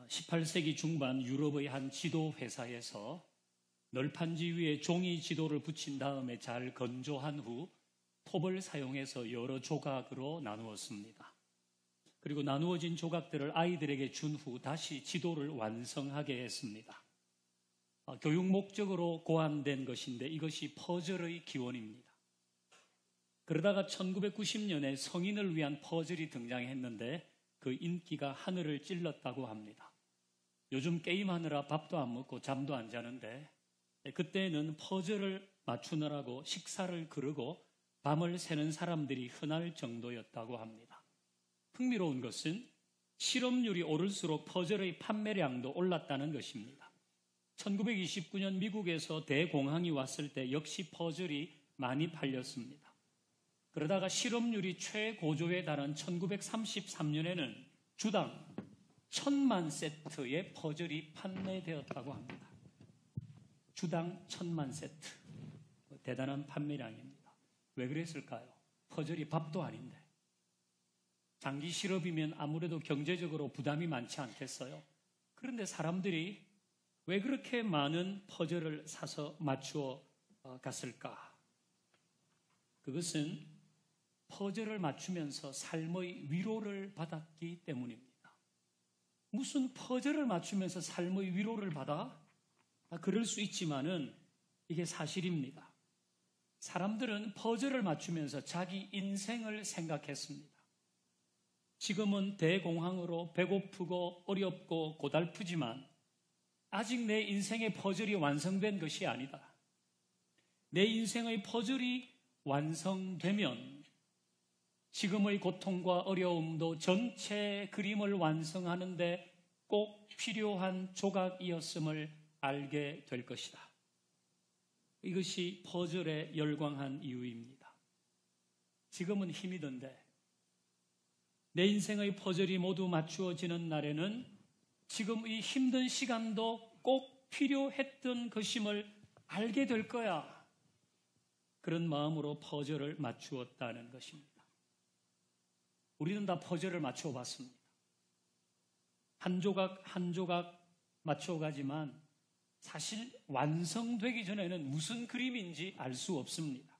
18세기 중반 유럽의 한 지도 회사에서 널판지 위에 종이 지도를 붙인 다음에 잘 건조한 후 톱을 사용해서 여러 조각으로 나누었습니다. 그리고 나누어진 조각들을 아이들에게 준 후 다시 지도를 완성하게 했습니다. 교육 목적으로 고안된 것인데 이것이 퍼즐의 기원입니다. 그러다가 1990년에 성인을 위한 퍼즐이 등장했는데 그 인기가 하늘을 찔렀다고 합니다. 요즘 게임하느라 밥도 안 먹고 잠도 안 자는데 그때는 퍼즐을 맞추느라고 식사를 거르고 밤을 새는 사람들이 흔할 정도였다고 합니다. 흥미로운 것은 실업률이 오를수록 퍼즐의 판매량도 올랐다는 것입니다. 1929년 미국에서 대공황이 왔을 때 역시 퍼즐이 많이 팔렸습니다. 그러다가 실업률이 최고조에 달한 1933년에는 주당 1000만 세트의 퍼즐이 판매되었다고 합니다. 주당 1000만 세트. 대단한 판매량입니다. 왜 그랬을까요? 퍼즐이 밥도 아닌데. 장기 실업이면 아무래도 경제적으로 부담이 많지 않겠어요? 그런데 사람들이 왜 그렇게 많은 퍼즐을 사서 맞추어 갔을까? 그것은 퍼즐을 맞추면서 삶의 위로를 받았기 때문입니다. 무슨 퍼즐을 맞추면서 삶의 위로를 받아? 그럴 수 있지만은 이게 사실입니다. 사람들은 퍼즐을 맞추면서 자기 인생을 생각했습니다. 지금은 대공황으로 배고프고 어렵고 고달프지만 아직 내 인생의 퍼즐이 완성된 것이 아니다. 내 인생의 퍼즐이 완성되면 지금의 고통과 어려움도 전체 그림을 완성하는데 꼭 필요한 조각이었음을 알게 될 것이다. 이것이 퍼즐에 열광한 이유입니다. 지금은 힘이 든데 내 인생의 퍼즐이 모두 맞추어지는 날에는 지금 이 힘든 시간도 꼭 필요했던 것임을 알게 될 거야. 그런 마음으로 퍼즐을 맞추었다는 것입니다. 우리는 다 퍼즐을 맞추어 봤습니다. 한 조각 한 조각 맞추어 가지만 사실 완성되기 전에는 무슨 그림인지 알 수 없습니다.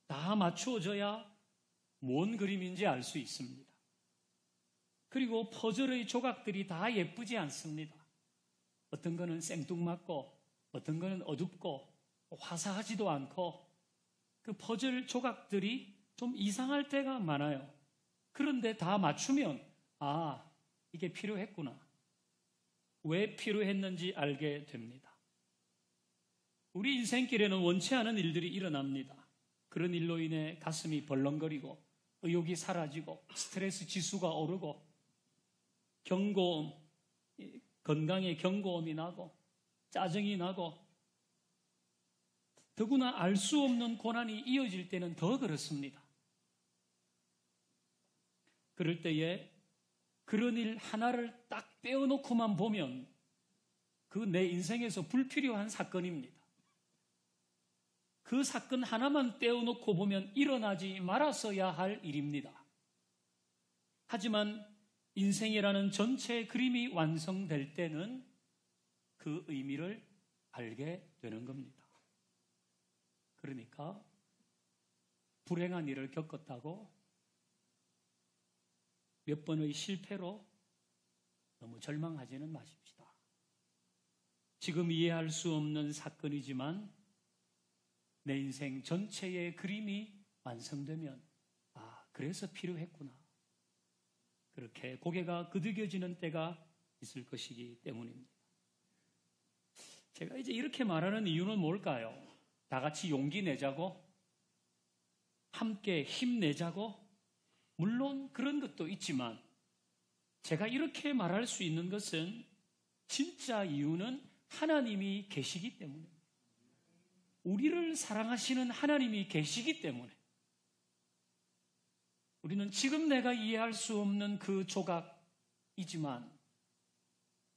다 맞추어져야 뭔 그림인지 알 수 있습니다. 그리고 퍼즐의 조각들이 다 예쁘지 않습니다. 어떤 거는 생뚱맞고 어떤 거는 어둡고 화사하지도 않고 그 퍼즐 조각들이 좀 이상할 때가 많아요. 그런데 다 맞추면 이게 필요했구나. 왜 필요했는지 알게 됩니다. 우리 인생길에는 원치 않은 일들이 일어납니다. 그런 일로 인해 가슴이 벌렁거리고 의욕이 사라지고 스트레스 지수가 오르고 경고음, 건강에 경고음이 나고 짜증이 나고 더구나 알 수 없는 고난이 이어질 때는 더 그렇습니다. 그럴 때에 그런 일 하나를 딱 떼어놓고만 보면 그 내 인생에서 불필요한 사건입니다. 그 사건 하나만 떼어놓고 보면 일어나지 말았어야 할 일입니다. 하지만 인생이라는 전체 그림이 완성될 때는 그 의미를 알게 되는 겁니다. 그러니까 불행한 일을 겪었다고 몇 번의 실패로 너무 절망하지는 마십시다. 지금 이해할 수 없는 사건이지만 내 인생 전체의 그림이 완성되면 그래서 필요했구나. 그렇게 고개가 끄덕여지는 때가 있을 것이기 때문입니다. 제가 이제 이렇게 말하는 이유는 뭘까요? 다 같이 용기 내자고? 함께 힘내자고? 물론 그런 것도 있지만 제가 이렇게 말할 수 있는 것은 진짜 이유는 하나님이 계시기 때문입니다. 우리를 사랑하시는 하나님이 계시기 때문에 우리는 지금 내가 이해할 수 없는 그 조각이지만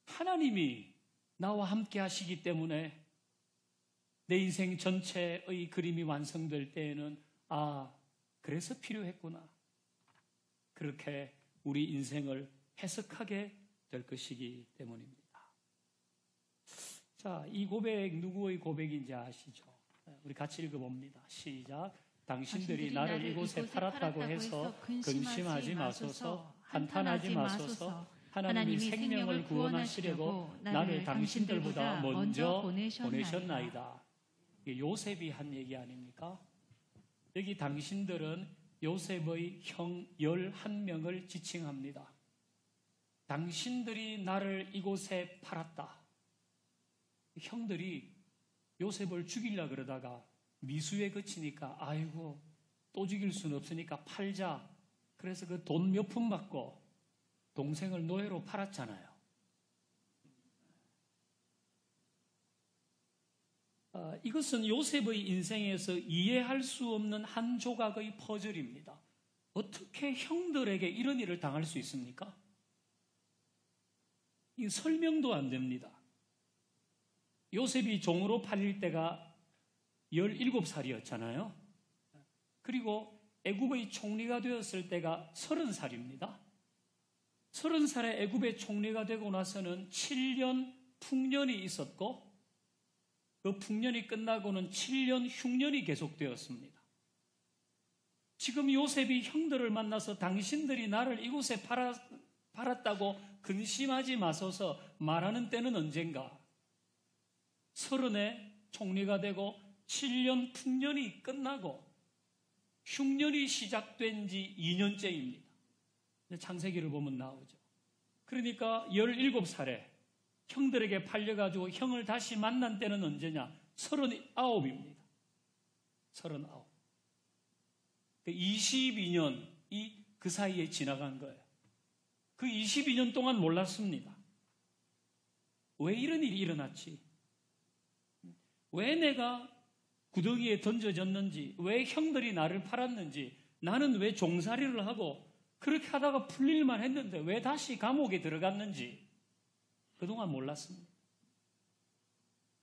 하나님이 나와 함께 하시기 때문에 내 인생 전체의 그림이 완성될 때에는 그래서 필요했구나. 그렇게 우리 인생을 해석하게 될 것이기 때문입니다. 자, 이 고백 누구의 고백인지 아시죠? 우리 같이 읽어봅니다. 시작. 당신들이 나를 이곳에 팔았다고 해서 근심하지 마소서, 한탄하지 마소서. 하나님이 생명을 구원하시려고 나를 당신들보다 먼저 보내셨나이다. 이게 요셉이 한 얘기 아닙니까? 여기 당신들은 요셉의 형 11명을 지칭합니다. 당신들이 나를 이곳에 팔았다. 형들이 요셉을 죽이려고 그러다가 미수에 그치니까 아이고 또 죽일 수는 없으니까 팔자. 그래서 그 돈 몇 푼 받고 동생을 노예로 팔았잖아요. 이것은 요셉의 인생에서 이해할 수 없는 한 조각의 퍼즐입니다. 어떻게 형들에게 이런 일을 당할 수 있습니까? 이 설명도 안 됩니다. 요셉이 종으로 팔릴 때가 17살이었잖아요. 그리고 애굽의 총리가 되었을 때가 30살입니다. 30살에 애굽의 총리가 되고 나서는 7년 풍년이 있었고 그 풍년이 끝나고는 7년 흉년이 계속되었습니다. 지금 요셉이 형들을 만나서 당신들이 나를 이곳에 팔았다고 근심하지 마소서 말하는 때는 언젠가? 30에 총리가 되고 7년 풍년이 끝나고 흉년이 시작된 지 2년째입니다. 창세기를 보면 나오죠. 그러니까 17살에 형들에게 팔려가지고 형을 다시 만난 때는 언제냐? 39입니다. 39. 22년이 그 사이에 지나간 거예요. 그 22년 동안 몰랐습니다. 왜 이런 일이 일어났지? 왜 내가 구덩이에 던져졌는지, 왜 형들이 나를 팔았는지, 나는 왜 종살이를 하고 그렇게 하다가 풀릴만 했는데 왜 다시 감옥에 들어갔는지 그동안 몰랐습니다.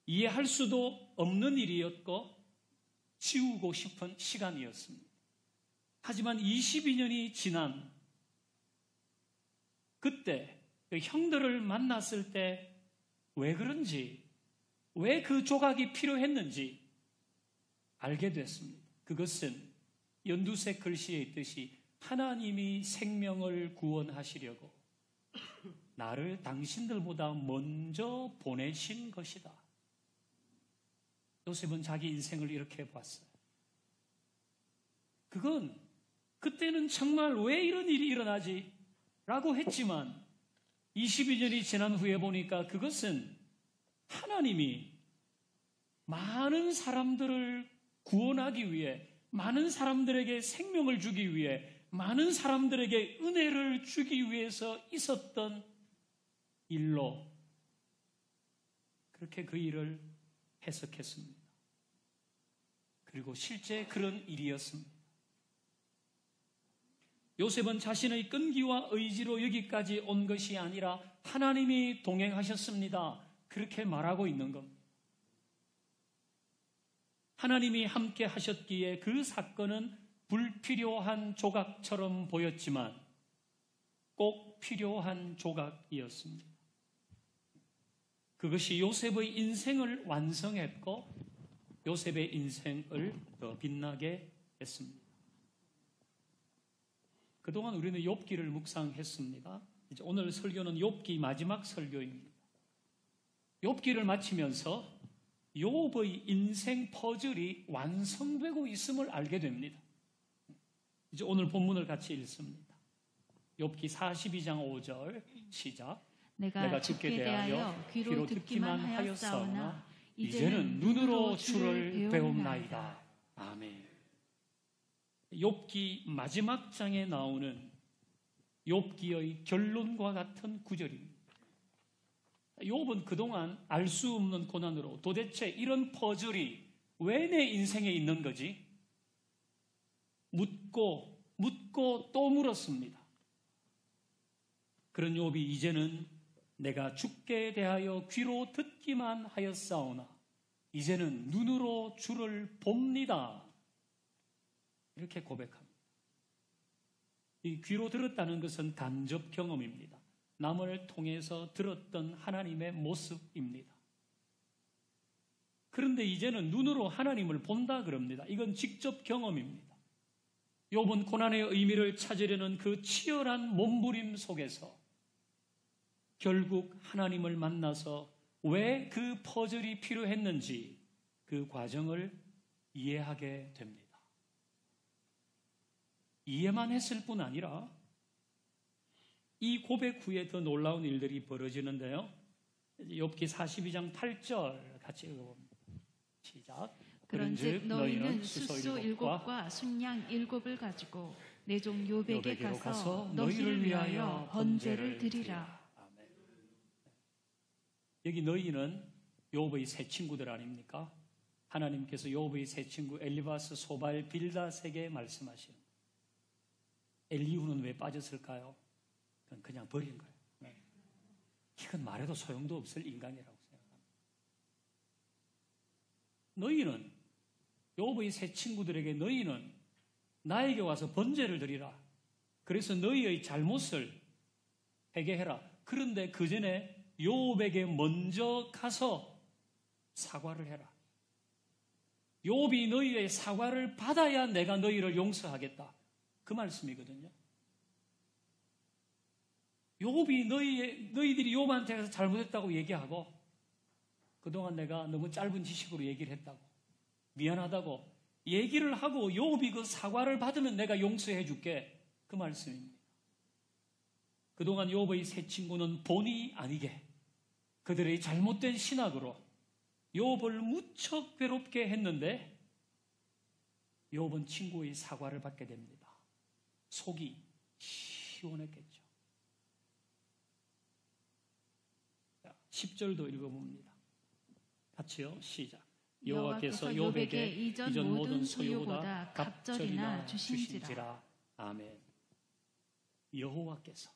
이해할 수도 없는 일이었고 지우고 싶은 시간이었습니다. 하지만 22년이 지난 그때 그 형들을 만났을 때 왜 그런지, 왜 그 조각이 필요했는지 알게 됐습니다. 그것은 연두색 글씨에 있듯이 하나님이 생명을 구원하시려고 나를 당신들보다 먼저 보내신 것이다. 요셉은 자기 인생을 이렇게 봤어요. 그건 그때는 정말 왜 이런 일이 일어나지? 라고 했지만 22년이 지난 후에 보니까 그것은 하나님이 많은 사람들을 구원하기 위해, 많은 사람들에게 생명을 주기 위해, 많은 사람들에게 은혜를 주기 위해서 있었던 일로 그렇게 그 일을 해석했습니다. 그리고 실제 그런 일이었습니다. 요셉은 자신의 끈기와 의지로 여기까지 온 것이 아니라 하나님이 동행하셨습니다. 그렇게 말하고 있는 겁니다. 하나님이 함께 하셨기에 그 사건은 불필요한 조각처럼 보였지만 꼭 필요한 조각이었습니다. 그것이 요셉의 인생을 완성했고 요셉의 인생을 더 빛나게 했습니다. 그동안 우리는 욥기를 묵상했습니다. 이제 오늘 설교는 욥기 마지막 설교입니다. 욥기를 마치면서 욥의 인생 퍼즐이 완성되고 있음을 알게 됩니다. 이제 오늘 본문을 같이 읽습니다. 욥기 42장 5절 시작. 내가 죽게 대하여 귀로 듣기만 하였사오나 이제는 눈으로 주를 배움나이다. 아멘. 욥기 마지막 장에 나오는 욥기의 결론과 같은 구절입니다. 욥은 그동안 알 수 없는 고난으로 도대체 이런 퍼즐이 왜 내 인생에 있는 거지? 묻고 또 물었습니다. 그런 욥이 이제는 내가 죽게 대하여 귀로 듣기만 하였사오나 이제는 눈으로 주를 봅니다. 이렇게 고백합니다. 이 귀로 들었다는 것은 간접 경험입니다. 남을 통해서 들었던 하나님의 모습입니다. 그런데 이제는 눈으로 하나님을 본다 그럽니다. 이건 직접 경험입니다. 욥은 고난의 의미를 찾으려는 그 치열한 몸부림 속에서 결국 하나님을 만나서 왜 그 퍼즐이 필요했는지 그 과정을 이해하게 됩니다. 이해만 했을 뿐 아니라 이 고백 후에 더 놀라운 일들이 벌어지는데요. 욥기 42장 8절 같이 읽어봅니다. 시작. 그런즉 너희는 숫소 7과 순양 7을 가지고 내 종 욥에게 가서 너희를 위하여 번제를 드리라. 아멘. 여기 너희는 욥의 세 친구들 아닙니까? 하나님께서 욥의 세 친구 엘리바스, 소발, 빌닷에게 말씀하시는 거예요. 엘리후는 왜 빠졌을까요? 그냥 버린 거예요. 네. 이건 말해도 소용도 없을 인간이라고 생각합니다. 너희는 욥의 세 친구들에게 너희는 나에게 와서 번제를 드리라. 그래서 너희의 잘못을 회개해라. 그런데 그 전에 욥에게 먼저 가서 사과를 해라. 욥이 너희의 사과를 받아야 내가 너희를 용서하겠다. 그 말씀이거든요. 욥이 너희들이 욥한테 가서 잘못했다고 얘기하고 그동안 내가 너무 짧은 지식으로 얘기를 했다고 미안하다고 얘기를 하고 욥이 그 사과를 받으면 내가 용서해 줄게. 그 말씀입니다. 그동안 욥의 세 친구는 본의 아니게 그들의 잘못된 신학으로 욥을 무척 괴롭게 했는데 욥은 친구의 사과를 받게 됩니다. 속이 시원했겠죠. 10절도 읽어봅니다. 같이요. 시작. 여호와께서 욥에게 이전 모든 소유보다 갑절이나 주신지라. 아멘. 여호와께서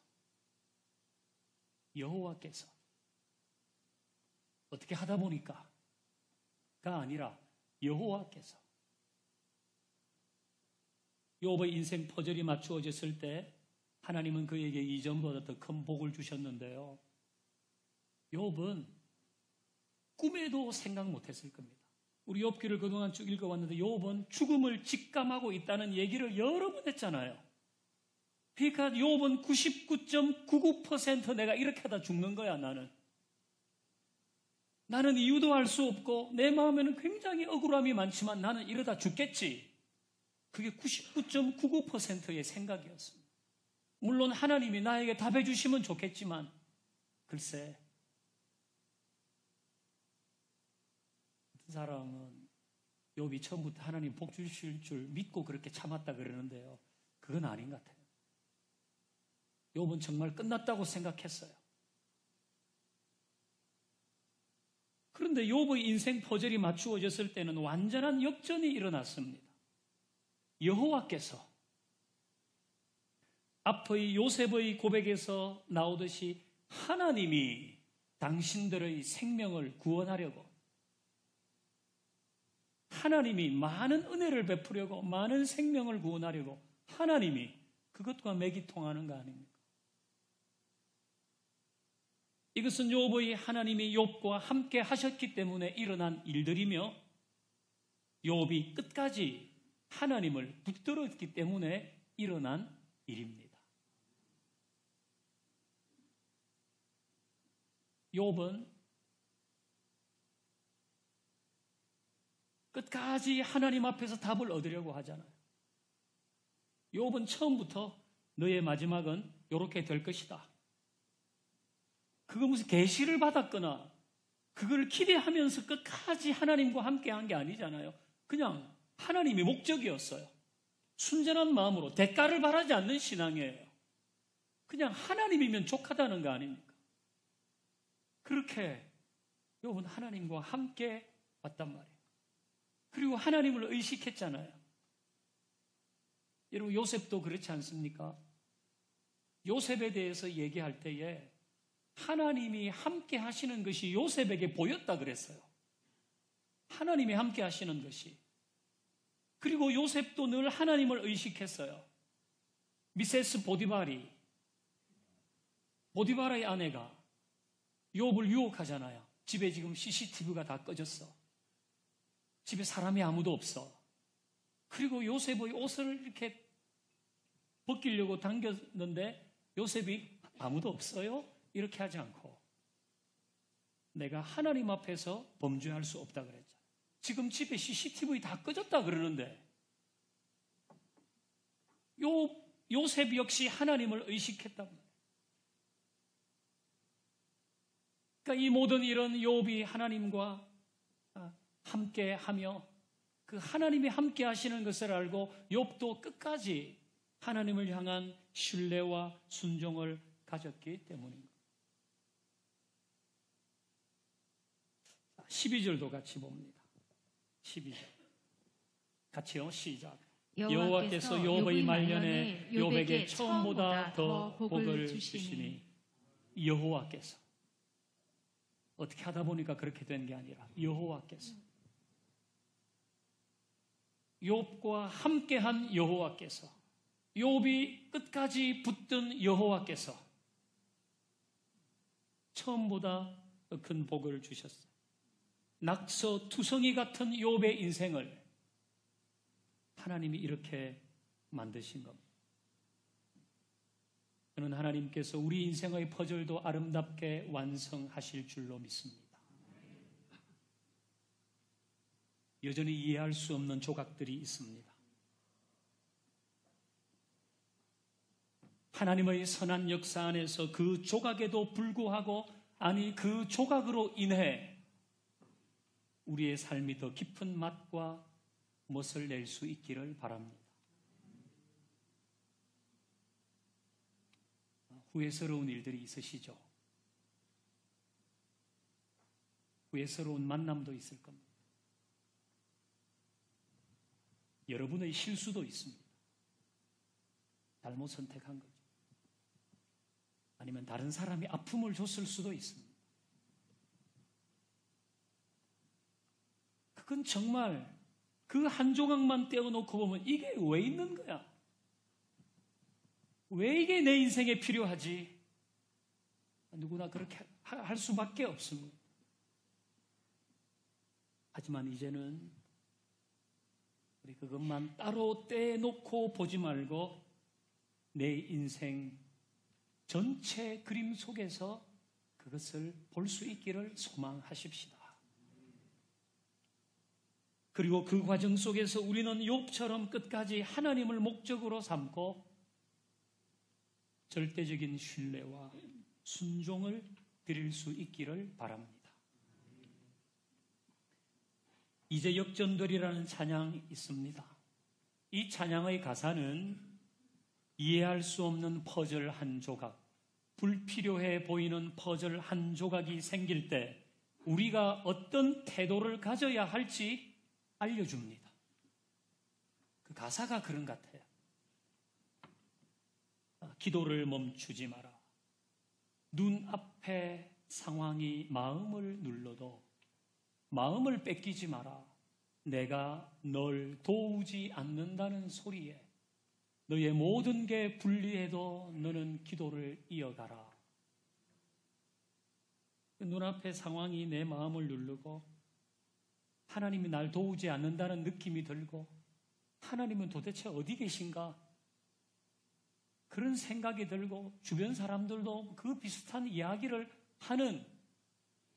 어떻게 하다 보니까가 아니라 여호와께서 욥의 인생 퍼즐이 맞추어졌을 때 하나님은 그에게 이전보다 더 큰 복을 주셨는데요. 욥은 꿈에도 생각 못했을 겁니다. 우리 욥기를 그동안 쭉 읽어왔는데 욥은 죽음을 직감하고 있다는 얘기를 여러 번 했잖아요. 그러니까 욥은 99.99% 내가 이렇게 하다 죽는 거야. 나는 이유도 알 수 없고 내 마음에는 굉장히 억울함이 많지만 나는 이러다 죽겠지. 그게 99.99%의 생각이었습니다. 물론 하나님이 나에게 답해 주시면 좋겠지만 글쎄 어떤 사람은 욥이 처음부터 하나님 복 주실 줄 믿고 그렇게 참았다 그러는데요. 그건 아닌 것 같아요. 욥은 정말 끝났다고 생각했어요. 그런데 욥의 인생 퍼즐이 맞추어졌을 때는 완전한 역전이 일어났습니다. 여호와께서 앞의 요셉의 고백에서 나오듯이 하나님이 당신들의 생명을 구원하려고 하나님이 많은 은혜를 베푸려고 많은 생명을 구원하려고 하나님이 그것과 맥이 통하는 거 아닙니까? 이것은 욥의 하나님이 욥과 함께 하셨기 때문에 일어난 일들이며 욥이 끝까지 하나님을 붙들었기 때문에 일어난 일입니다. 욥은 끝까지 하나님 앞에서 답을 얻으려고 하잖아요. 욥은 처음부터 너의 마지막은 이렇게 될 것이다. 그거 무슨 계시를 받았거나 그걸 기대하면서 끝까지 하나님과 함께 한 게 아니잖아요. 그냥 하나님이 목적이었어요. 순전한 마음으로 대가를 바라지 않는 신앙이에요. 그냥 하나님이면 족하다는 거 아닙니까? 그렇게 욥은 하나님과 함께 왔단 말이에요. 그리고 하나님을 의식했잖아요. 여러분 요셉도 그렇지 않습니까? 요셉에 대해서 얘기할 때에 하나님이 함께 하시는 것이 요셉에게 보였다 그랬어요. 하나님이 함께 하시는 것이. 그리고 요셉도 늘 하나님을 의식했어요. 미세스 보디발이 보디바라의 아내가 욥을 유혹하잖아요. 집에 지금 CCTV가 다 꺼졌어. 집에 사람이 아무도 없어. 그리고 요셉의 옷을 이렇게 벗기려고 당겼는데 요셉이 아무도 없어요? 이렇게 하지 않고 내가 하나님 앞에서 범죄할 수 없다 그랬잖아요. 지금 집에 CCTV 다 꺼졌다 그러는데 요셉 역시 하나님을 의식했단 말이에요. 그러니까 이 모든 일은 욥이 하나님과 함께하며 그 하나님이 함께 하시는 것을 알고 욥도 끝까지 하나님을 향한 신뢰와 순종을 가졌기 때문입니다. 12절도 같이 봅니다. 12절 같이요. 시작. 여호와께서 욥의 말년에 욥에게 처음보다 더 복을 주시니 여호와께서 어떻게 하다 보니까 그렇게 된 게 아니라 여호와께서 욥과 함께한 여호와께서 욥이 끝까지 붙든 여호와께서 처음보다 더 큰 복을 주셨어요. 낙서투성이 같은 욥의 인생을 하나님이 이렇게 만드신 겁니다. 저는 하나님께서 우리 인생의 퍼즐도 아름답게 완성하실 줄로 믿습니다. 여전히 이해할 수 없는 조각들이 있습니다. 하나님의 선한 역사 안에서 그 조각에도 불구하고 아니 그 조각으로 인해 우리의 삶이 더 깊은 맛과 멋을 낼 수 있기를 바랍니다. 후회스러운 일들이 있으시죠? 후회스러운 만남도 있을 겁니다. 여러분의 실수도 있습니다. 잘못 선택한 거죠. 아니면 다른 사람이 아픔을 줬을 수도 있습니다. 그건 정말 그 한 조각만 떼어놓고 보면 이게 왜 있는 거야? 왜 이게 내 인생에 필요하지? 누구나 그렇게 할 수밖에 없습니다. 하지만 이제는 우리 그것만 따로 떼놓고 보지 말고 내 인생 전체 그림 속에서 그것을 볼 수 있기를 소망하십시다. 그리고 그 과정 속에서 우리는 욥처럼 끝까지 하나님을 목적으로 삼고 절대적인 신뢰와 순종을 드릴 수 있기를 바랍니다. 이제 역전되리라는 찬양이 있습니다. 이 찬양의 가사는 이해할 수 없는 퍼즐 한 조각, 불필요해 보이는 퍼즐 한 조각이 생길 때 우리가 어떤 태도를 가져야 할지 알려줍니다. 그 가사가 그런 것 같아요. 기도를 멈추지 마라. 눈앞에 상황이 마음을 눌러도 마음을 뺏기지 마라. 내가 널 도우지 않는다는 소리에 너의 모든 게 불리해도 너는 기도를 이어가라. 눈앞에 상황이 내 마음을 누르고 하나님이 날 도우지 않는다는 느낌이 들고 하나님은 도대체 어디 계신가? 그런 생각이 들고 주변 사람들도 그 비슷한 이야기를 하는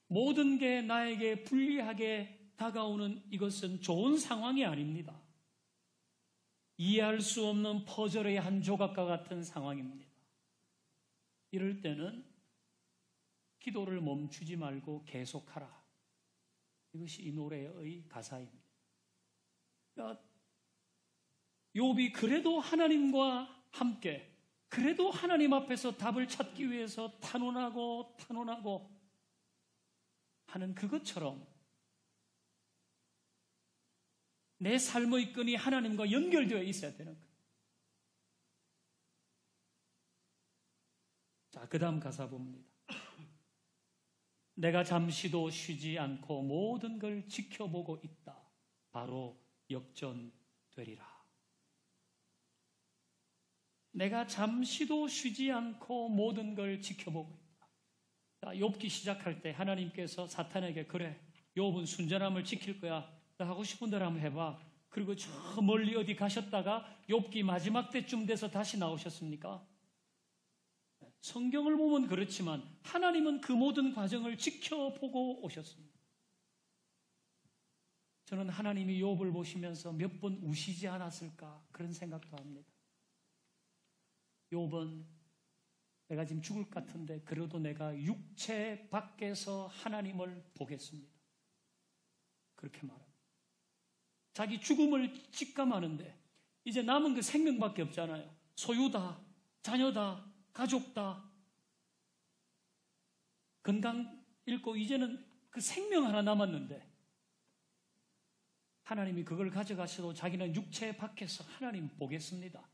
모든 게 나에게 불리하게 다가오는 이것은 좋은 상황이 아닙니다. 이해할 수 없는 퍼즐의 한 조각과 같은 상황입니다. 이럴 때는 기도를 멈추지 말고 계속하라. 이것이 이 노래의 가사입니다. 그러니까 욥이 그래도 하나님과 함께 그래도 하나님 앞에서 답을 찾기 위해서 탄원하고 하는 그것처럼 내 삶의 끈이 하나님과 연결되어 있어야 되는 거예요. 자, 그 다음 가사 봅니다. 내가 잠시도 쉬지 않고 모든 걸 지켜보고 있다. 바로 역전되리라. 내가 잠시도 쉬지 않고 모든 걸 지켜보고 있다. 자, 욥기 시작할 때 하나님께서 사탄에게 그래, 욥은 순전함을 지킬 거야. 나 하고 싶은 대로 한번 해봐. 그리고 저 멀리 어디 가셨다가 욥기 마지막 때쯤 돼서 다시 나오셨습니까? 성경을 보면 그렇지만 하나님은 그 모든 과정을 지켜보고 오셨습니다. 저는 하나님이 욥을 보시면서 몇 번 우시지 않았을까 그런 생각도 합니다. 욥은 내가 지금 죽을 것 같은데 그래도 내가 육체 밖에서 하나님을 보겠습니다. 그렇게 말합니다. 자기 죽음을 직감하는데 이제 남은 그 생명밖에 없잖아요. 소유다, 자녀다, 가족다, 건강 잃고 이제는 그 생명 하나 남았는데 하나님이 그걸 가져가셔도 자기는 육체 밖에서 하나님 보겠습니다.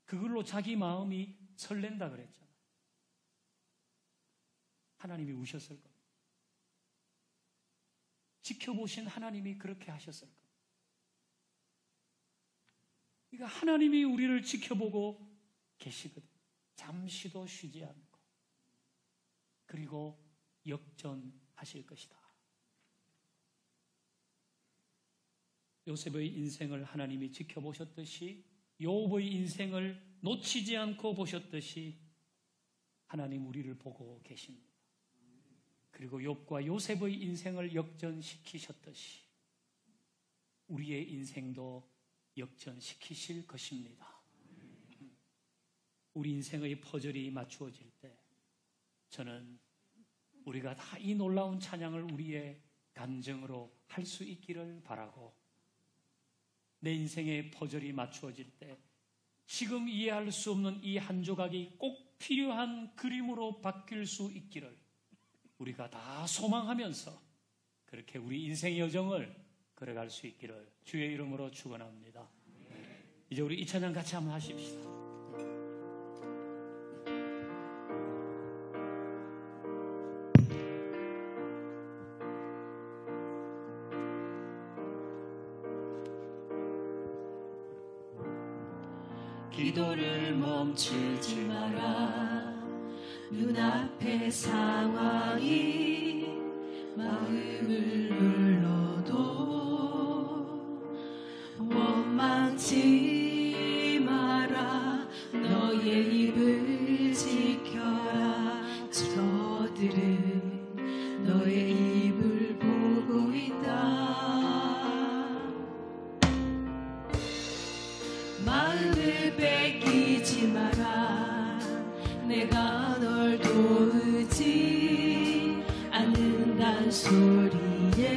그걸로 자기 마음이 설렌다 그랬잖아요. 하나님이 우셨을 겁니다. 지켜보신 하나님이 그렇게 하셨을 겁니다. 그러니까 하나님이 우리를 지켜보고 계시거든요. 잠시도 쉬지 않고. 그리고 역전하실 것이다. 요셉의 인생을 하나님이 지켜보셨듯이 욥의 인생을 놓치지 않고 보셨듯이 하나님 우리를 보고 계십니다. 그리고 욥과 요셉의 인생을 역전시키셨듯이 우리의 인생도 역전시키실 것입니다. 우리 인생의 퍼즐이 맞추어질 때 저는 우리가 다 이 놀라운 찬양을 우리의 감정으로 할 수 있기를 바라고, 내 인생의 퍼즐이 맞추어질 때 지금 이해할 수 없는 이 한 조각이 꼭 필요한 그림으로 바뀔 수 있기를 우리가 다 소망하면서 그렇게 우리 인생의 여정을 걸어갈 수 있기를 주의 이름으로 축원합니다. 이제 우리 이 찬양 같이 한번 하십시다. 기도를 멈추지 마라. 눈앞의 상황이 마음을 눌러도 원망치 마라. 너의 입을 지켜라. 저들은 너의 입을 보고 있다. 마음을 뺏기지 마라. 내가 널 도우지 않는단 소리에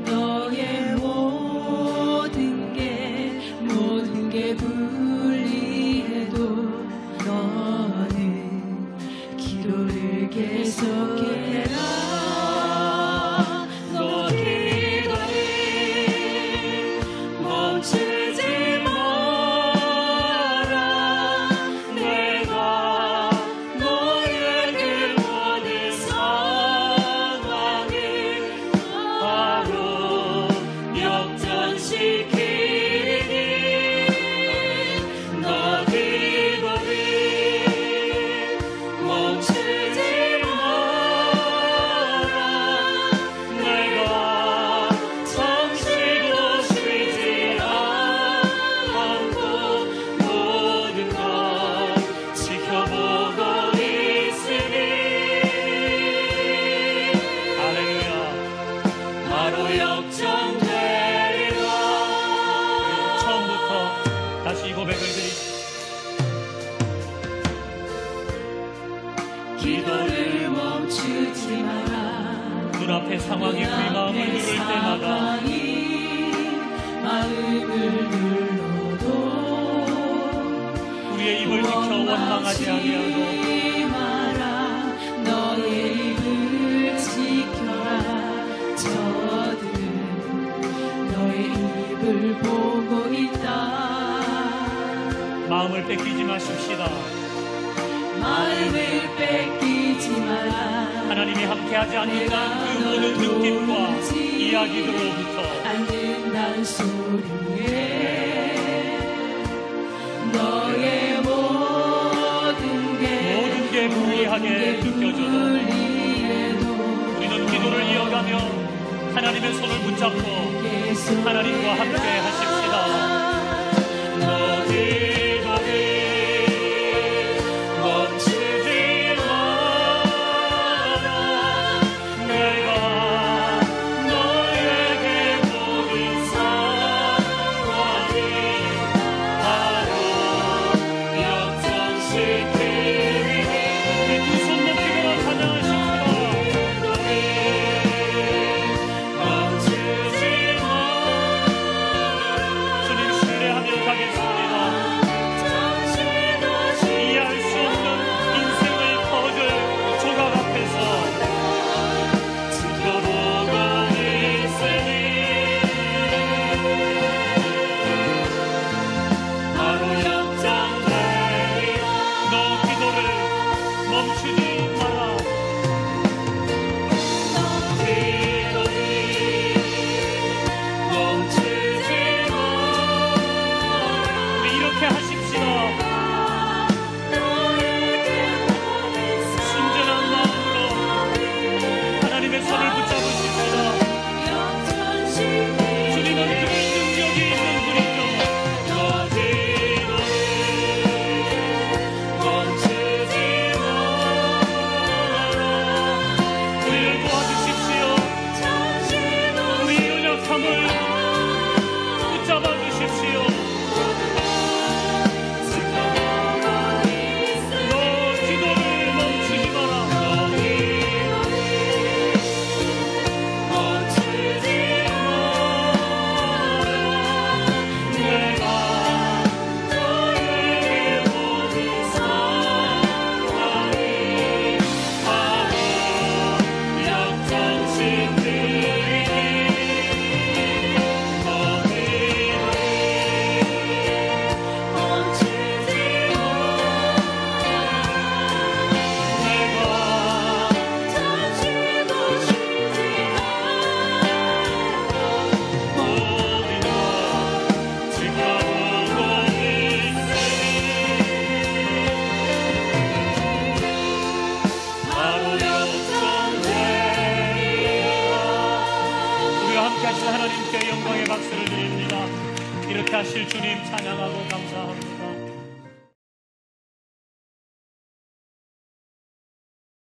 너의 모든 게 불리해도 너는 기도를 계속해라. 너 기도를 멈추지 마라. 내가 너의 그 모든 상황을 바로 역전시키니 너 기도를 멈추지 마라. 내가 잠시도 쉬지 않고 모든 걸 지켜보고 있으니 할렐루야. 바로 역전되리라. 처음부터 다시 이 고백을 드리십시오. 기도를 멈추지 마라. 눈앞의 상황이 우리 마음을 누를 때마다 마음을 눌러도 우리의 입을 지켜 원망하지 아니하고 마라. 너의 입을 지켜라. 저들은 너의 입을 보고 있다. 마음을 뺏기지 마십시다. 마음을 뺏기지 마라. 하나님이 함께하지 않는다는 그 모든 느낌과 이야기들로부터 않는단 소리에 강하게 느껴져도 우리는 기도를 이어가며 하나님의 손을 붙잡고 하나님과 함께 하십시다. 하나님께 영광의 박수를 드립니다. 이렇게 하실 주님 찬양하고 감사합니다.